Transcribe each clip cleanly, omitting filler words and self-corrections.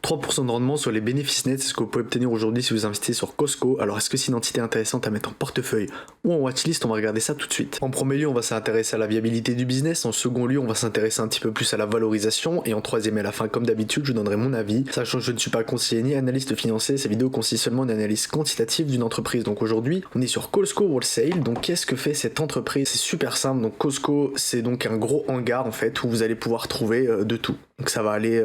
3% de rendement sur les bénéfices nets, c'est ce que vous pouvez obtenir aujourd'hui si vous investissez sur Costco. Alors est-ce que c'est une entité intéressante à mettre en portefeuille ou en watchlist? On va regarder ça tout de suite. En premier lieu, on va s'intéresser à la viabilité du business. En second lieu, on va s'intéresser un petit peu plus à la valorisation. Et en troisième et à la fin, comme d'habitude, je vous donnerai mon avis. Sachant que je ne suis pas conseiller ni analyste financier, ces vidéos consistent seulement en analyse quantitative d'une entreprise. Donc aujourd'hui, on est sur Costco Wholesale. Donc qu'est-ce que fait cette entreprise? C'est super simple. Donc Costco, c'est donc un gros hangar en fait où vous allez pouvoir trouver de tout. Donc ça va aller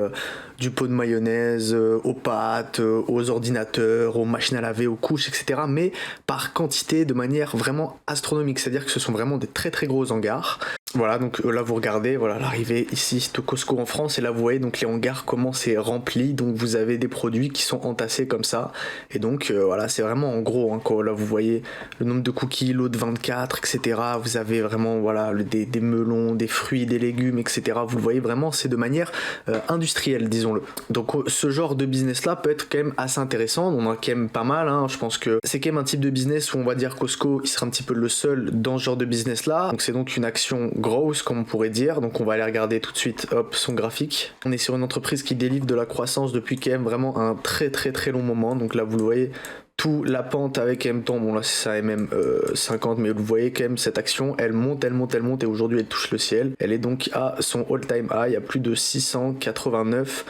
du pot de mayonnaise aux pâtes, aux ordinateurs, aux machines à laver, aux couches, etc. Mais par quantité, de manière vraiment astronomique. C'est-à-dire que ce sont vraiment des très très gros hangars. Voilà, donc là vous regardez, voilà l'arrivée ici de Costco en France, et là vous voyez donc les hangars comment c'est rempli, donc vous avez des produits qui sont entassés comme ça, et donc voilà c'est vraiment en gros, hein, là vous voyez le nombre de cookies, l'eau de 24, etc. Vous avez vraiment voilà des melons, des fruits, des légumes, etc. Vous le voyez vraiment, c'est de manière industrielle, disons-le. Donc ce genre de business là peut être quand même assez intéressant, on en a quand même pas mal, hein. Je pense que c'est quand même un type de business où on va dire Costco il sera un petit peu le seul dans ce genre de business là, donc c'est donc une action grosse comme on pourrait dire, donc on va aller regarder tout de suite son graphique. On est sur une entreprise qui délivre de la croissance depuis quand même vraiment un très très très long moment, donc là vous le voyez tout la pente avec M-temps, bon là c'est ça MM50, mais vous voyez quand même cette action elle monte et aujourd'hui elle touche le ciel, elle est donc à son all time high à plus de 689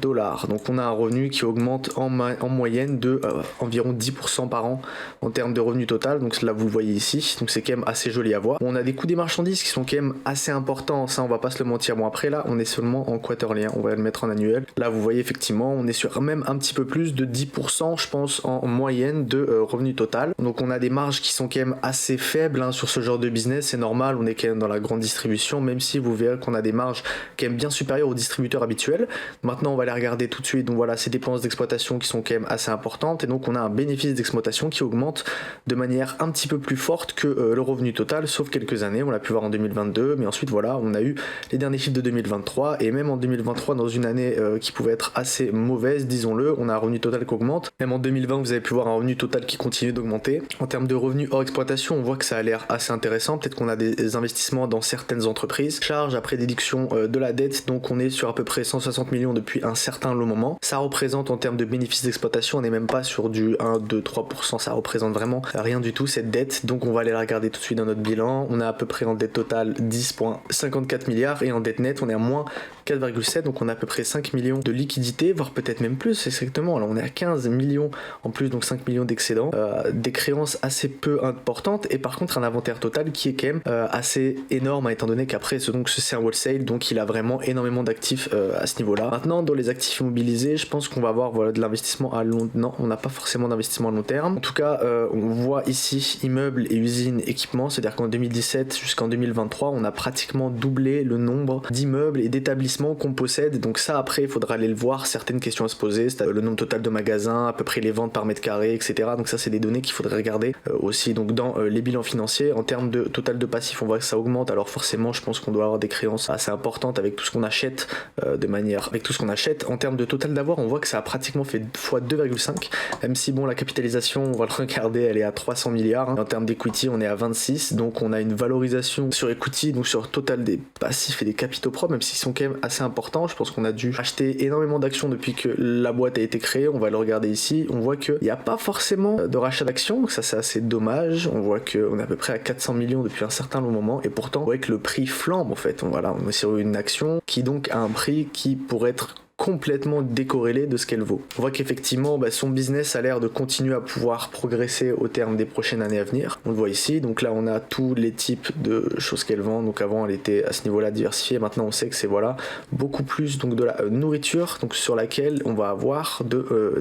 dollars, donc on a un revenu qui augmente en moyenne de environ 10% par an en termes de revenu total, donc là vous le voyez ici, donc c'est quand même assez joli à voir. Bon, on a des coûts des marchandises qui sont quand même assez importants, ça on va pas se le mentir. Bon après là on est seulement en quarterly, on va le mettre en annuel, là vous voyez effectivement on est sur même un petit peu plus de 10% je pense en moyenne de revenu total, donc on a des marges qui sont quand même assez faibles hein, sur ce genre de business, c'est normal, on est quand même dans la grande distribution, même si vous verrez qu'on a des marges quand même bien supérieures aux distributeurs habituels. Maintenant on va les regarder tout de suite, donc voilà ces dépenses d'exploitation qui sont quand même assez importantes, et donc on a un bénéfice d'exploitation qui augmente de manière un petit peu plus forte que le revenu total, sauf quelques années, on l'a pu voir en 2022, mais ensuite voilà on a eu les derniers chiffres de 2023, et même en 2023 dans une année qui pouvait être assez mauvaise, disons-le, on a un revenu total qui augmente, même en 2020 vous avez pu voir un revenu total qui continue d'augmenter. En termes de revenus hors exploitation, on voit que ça a l'air assez intéressant, peut-être qu'on a des investissements dans certaines entreprises, charges après déduction de la dette, donc on est sur à peu près 160 millions depuis un certain long moment. Ça représente en termes de bénéfices d'exploitation, on n'est même pas sur du 1, 2, 3%, ça représente vraiment rien du tout cette dette, donc on va aller la regarder tout de suite dans notre bilan. On a à peu près en dette totale 10,54 milliards et en dette nette on est à moins 4,7, donc on a à peu près 5 millions de liquidités, voire peut-être même plus exactement, alors on est à 15 millions en plus, donc 5 millions d'excédents, des créances assez peu importantes, et par contre un inventaire total qui est quand même assez énorme, hein, étant donné qu'après c'est un wholesale, donc il a vraiment énormément d'actifs à ce niveau là. Maintenant dans les actifs immobilisés, je pense qu'on va avoir voilà, de l'investissement à long, non on n'a pas forcément d'investissement à long terme, en tout cas on voit ici immeubles et usines équipements, c'est à dire qu'en 2017 jusqu'en 2023 on a pratiquement doublé le nombre d'immeubles et d'établissements qu'on possède, donc ça après il faudra aller le voir, certaines questions à se poser, c'est le nombre total de magasins, à peu près les ventes par mètre carré, etc. Donc ça c'est des données qu'il faudrait regarder aussi, donc dans les bilans financiers. En termes de total de passif on voit que ça augmente, alors forcément je pense qu'on doit avoir des créances assez importantes avec tout ce qu'on achète avec tout ce qu'on achète. En termes de total d'avoir on voit que ça a pratiquement fait fois 2,5, même si bon la capitalisation on va le regarder elle est à 300 milliards, hein. En termes d'equity on est à 26, donc on a une valorisation sur equity, donc sur total des passifs et des capitaux propres, même s'ils sont quand même assez importants. Je pense qu'on a dû acheter énormément d'actions depuis que la boîte a été créée, on va le regarder ici, on voit qu'il n'y a pas forcément de rachat d'actions, donc ça c'est assez dommage. On voit qu'on est à peu près à 400 millions depuis un certain long moment, et pourtant on voit que le prix flambe en fait. On est sur une action qui donc a un prix qui pourrait être complètement décorrélé de ce qu'elle vaut. On voit qu'effectivement son business a l'air de continuer à pouvoir progresser au terme des prochaines années à venir. On le voit ici, donc là on a tous les types de choses qu'elle vend, donc avant elle était à ce niveau-là diversifiée, maintenant on sait que c'est voilà beaucoup plus donc de la nourriture, donc sur laquelle on va avoir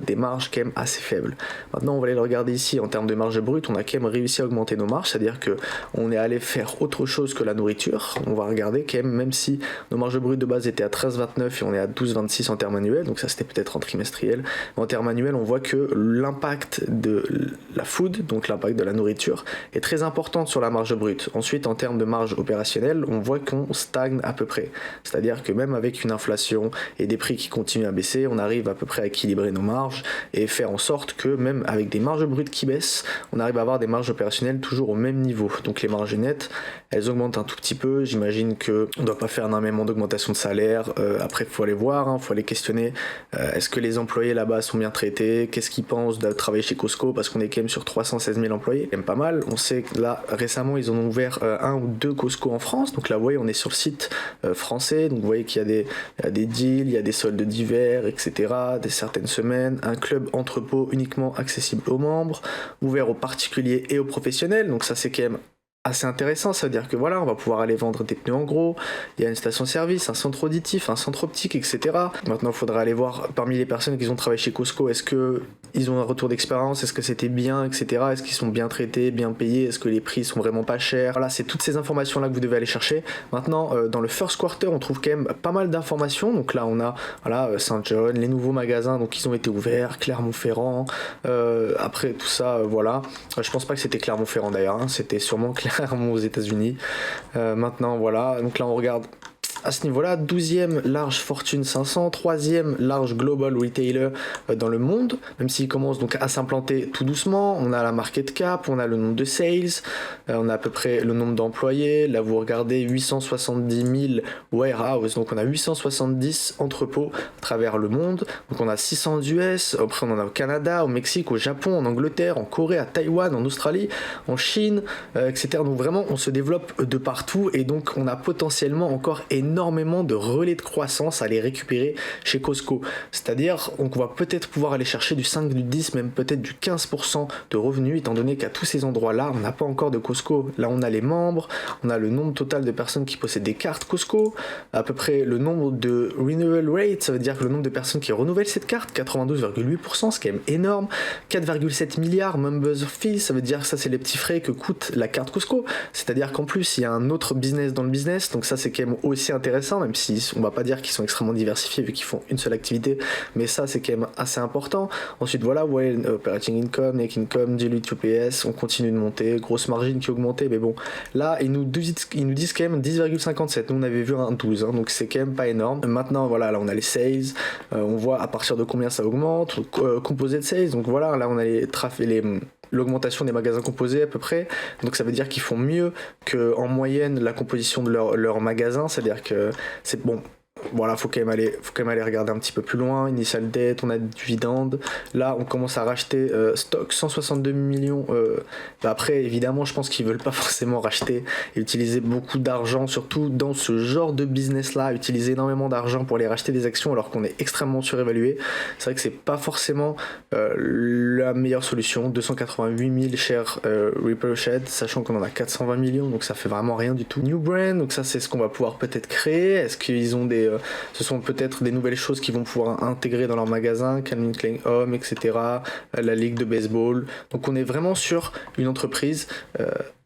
des marges quand même assez faibles. Maintenant on va aller le regarder ici en termes de marge brute, on a quand même réussi à augmenter nos marges, c'est-à-dire que on est allé faire autre chose que la nourriture. On va regarder quand même si nos marges brutes de base étaient à 13,29 et on est à 12,26 en termes annuels, donc ça c'était peut-être en trimestriel, mais en termes annuels on voit que l'impact de la food, donc l'impact de la nourriture, est très important sur la marge brute. Ensuite en termes de marge opérationnelle on voit qu'on stagne à peu près, c'est-à-dire que même avec une inflation et des prix qui continuent à baisser, on arrive à peu près à équilibrer nos marges et faire en sorte que même avec des marges brutes qui baissent, on arrive à avoir des marges opérationnelles toujours au même niveau. Donc les marges nettes elles augmentent un tout petit peu, j'imagine qu'on ne doit pas faire énormément d'augmentation de salaire, après il faut aller voir, faut les questionner. Est-ce que les employés là-bas sont bien traités? Qu'est-ce qu'ils pensent de travailler chez Costco? Parce qu'on est quand même sur 316 000 employés, c'est quand même pas mal. On sait que là, récemment, ils en ont ouvert un ou deux Costco en France. Donc là, vous voyez, on est sur le site français. Donc vous voyez qu'il y a des deals, il y a des soldes d'hiver, etc. Des certaines semaines. Un club entrepôt uniquement accessible aux membres, ouvert aux particuliers et aux professionnels. Donc ça, c'est quand même assez intéressant, ça veut dire que voilà, on va pouvoir aller vendre des pneus en gros, il y a une station-service, un centre auditif, un centre optique, etc. Maintenant, il faudra aller voir parmi les personnes qui ont travaillé chez Costco, est-ce qu'ils ont un retour d'expérience, est-ce que c'était bien, etc. Est-ce qu'ils sont bien traités, bien payés, est-ce que les prix sont vraiment pas chers? Voilà, c'est toutes ces informations-là que vous devez aller chercher. Maintenant, dans le first quarter, on trouve quand même pas mal d'informations. Donc là, on a Saint-John, les nouveaux magasins, donc ils ont été ouverts, Clermont-Ferrand, après tout ça, voilà. Je pense pas que c'était Clermont-Ferrand d'ailleurs, hein, c'était sûrement Clermont aux États-Unis. Maintenant, voilà, donc là on regarde à ce niveau-là, 12e large Fortune 500, 3e large Global Retailer dans le monde, même s'il commence donc à s'implanter tout doucement. On a la market cap, on a le nombre de sales, on a à peu près le nombre d'employés. Là, vous regardez 870 000 warehouses, donc on a 870 entrepôts à travers le monde. Donc on a 600 US, après on en a au Canada, au Mexique, au Japon, en Angleterre, en Corée, à Taïwan, en Australie, en Chine, etc. Donc vraiment, on se développe de partout et donc on a potentiellement encore énormément de relais de croissance à aller récupérer chez Costco. C'est-à-dire, on va peut-être pouvoir aller chercher du 5, du 10, même peut-être du 15% de revenus, étant donné qu'à tous ces endroits-là, on n'a pas encore de Costco. Là, on a les membres, on a le nombre total de personnes qui possèdent des cartes Costco, à peu près le nombre de renewal rate, ça veut dire que le nombre de personnes qui renouvellent cette carte, 92,8%, c'est quand même énorme. 4,7 milliards members fees, ça veut dire que ça, c'est les petits frais que coûte la carte Costco. C'est-à-dire qu'en plus, il y a un autre business dans le business, donc ça, c'est quand même aussi intéressant, même si on va pas dire qu'ils sont extrêmement diversifiés vu qu'ils font une seule activité, mais ça c'est quand même assez important. Ensuite voilà, vous voyez, operating income, net income, dilute UPS, on continue de monter, grosse margine qui augmentait, mais bon, là ils nous disent quand même 10,57, nous on avait vu un 12, hein, donc c'est quand même pas énorme. Maintenant voilà, là on a les sales, on voit à partir de combien ça augmente, composé de sales, donc voilà, là on a l'augmentation des magasins composés à peu près, donc ça veut dire qu'ils font mieux qu'en moyenne la composition de leur magasin, c'est-à-dire que c'est bon. Voilà, faut quand même aller regarder un petit peu plus loin. Initial debt, on a du dividende. Là, on commence à racheter stock 162 millions. Après, évidemment, je pense qu'ils veulent pas forcément racheter et utiliser beaucoup d'argent, surtout dans ce genre de business-là, utiliser énormément d'argent pour aller racheter des actions alors qu'on est extrêmement surévalué. C'est vrai que c'est pas forcément la meilleure solution. 288 000 shares repurchased, sachant qu'on en a 420 millions, donc ça fait vraiment rien du tout. New brand, donc ça c'est ce qu'on va pouvoir peut-être créer. Est-ce qu'ils ont ce sont peut-être des nouvelles choses qu'ils vont pouvoir intégrer dans leur magasin, Calvin Klein Home, etc., la ligue de baseball. Donc on est vraiment sur une entreprise,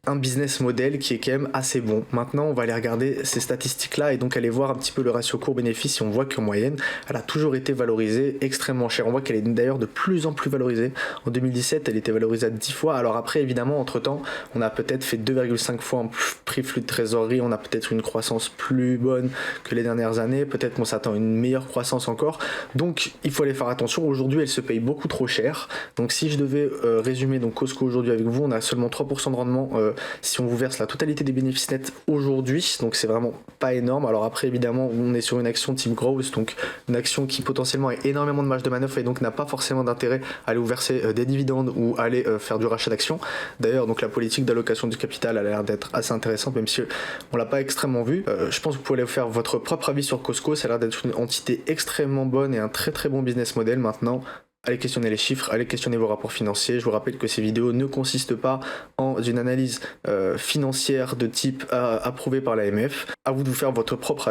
un business model qui est quand même assez bon. Maintenant, on va aller regarder ces statistiques-là et donc aller voir un petit peu le ratio court-bénéfice et on voit qu'en moyenne, elle a toujours été valorisée extrêmement cher. On voit qu'elle est d'ailleurs de plus en plus valorisée. En 2017, elle était valorisée à 10 fois. Alors après, évidemment, entre-temps, on a peut-être fait 2,5 fois en prix flux de trésorerie. On a peut-être une croissance plus bonne que les dernières années. Peut-être qu'on s'attend à une meilleure croissance encore. Donc, il faut aller faire attention. Aujourd'hui, elle se paye beaucoup trop cher. Donc, si je devais résumer donc Costco aujourd'hui avec vous, on a seulement 3% de rendement si on vous verse la totalité des bénéfices nets aujourd'hui, donc c'est vraiment pas énorme. Alors après évidemment on est sur une action type growth, donc une action qui potentiellement a énormément de marge de manœuvre et donc n'a pas forcément d'intérêt à aller vous verser des dividendes ou aller faire du rachat d'actions. D'ailleurs donc la politique d'allocation du capital a l'air d'être assez intéressante, même si on l'a pas extrêmement vu. Je pense que vous pouvez aller faire votre propre avis sur Costco, ça a l'air d'être une entité extrêmement bonne et un très très bon business model. Maintenant allez questionner les chiffres, allez questionner vos rapports financiers. Je vous rappelle que ces vidéos ne consistent pas en une analyse financière de type approuvée par l'AMF. À vous de vous faire votre propre avis.